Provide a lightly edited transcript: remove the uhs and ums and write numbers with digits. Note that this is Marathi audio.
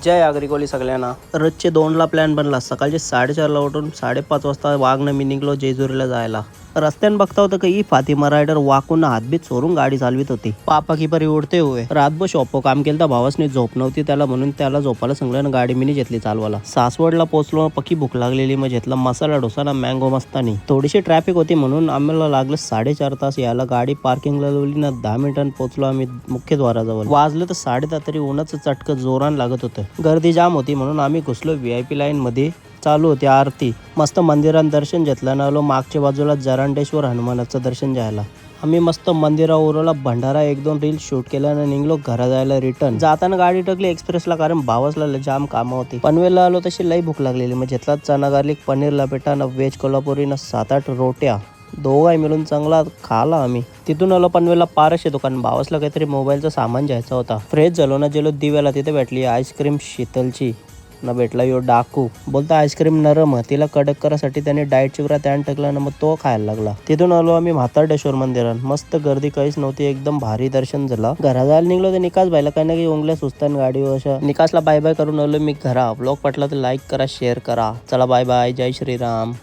जय आगरी सगळ्यांना. रोजचे 2ला प्लॅन बनला. सकाळचे 4:30ला उठून 5:30 वाजता वाघनं मी निघलो जेजुरीला जायला. रस्त्यानं बघता होतं की फातिमा रायडर वाकून हातबीत चोरून गाडी चालवित होती. पापा की परी उडते हुए. रातभर शॉपो काम केलं तर भावासनी झोप नव्हती त्याला, म्हणून त्याला झोपायला सांगलं. गाडी मिनी घेतली चालवायला. सासवडला पोहोचलो. पक्की भूक लागलेली. मग घेतला मसाला डोसा ना मँगो मस्तानी. थोडीशी ट्रॅफिक होती म्हणून आम्हाला लागलं 4.5 तास यायला. गाडी पार्किंगला लावली ना 10 मिनिटांनी पोहोचलो आम्ही मुख्य द्वाराजवळ. वाजलं तर 10:30 तरी उन्हाचं चटकं जोरान लागत होतं. गर्दी जाम होती म्हणून आम्ही घुसलो VIP लाईन मध्ये. चालू होती आरती. मस्त मंदिरात दर्शन घेतलं ना आलो. मागच्या बाजूला जरांडेश्वर हनुमानाचं दर्शन घ्यायला. आम्ही मस्त मंदिरावरला भंडारा 1-2 रील शूट केल्यानं निघलो घरा जायला. रिटर्न जाताना गाडी टाकली एक्सप्रेसला, कारण भावासला जाम कामं होती. पनवेलला आलो तशी लई भूक लागलेली. मग घेतला चना गार्लिक पनीर लपेटा ना व्हेज कोल्हापुरी ना 7-8 रोट्या. दोघाही मिळून चांगला खाला आम्ही. तिथून आलो पनवेलला पारशे दुकान. भावासला काहीतरी मोबाईलचं सामान घ्यायचा होता. फ्रेश झालो ना गेलो दिव्याला. तिथे भेटली आईस्क्रीम शीतलची ना भेटला यो डाकू. बोलता आईस्क्रीम नरम. तिला कडक करासाठी त्याने डाएट चिवरा त्यान टाकला ना मग तो खायला लागला. तिथून आलो आम्ही म्हातारडेश्वर मंदिरात. मस्त गर्दी काहीच नव्हती. एकदम भारी दर्शन झाला. घरा जायला निघलो तर निकास भाईला काही ना काही उंगल्या सुस्तान गाडीवर अशा. निकासला बाय बाय करून आलो मी घरा. ब्लॉग पटला तर लाईक करा शेअर करा. चला बाय बाय. जय श्रीराम.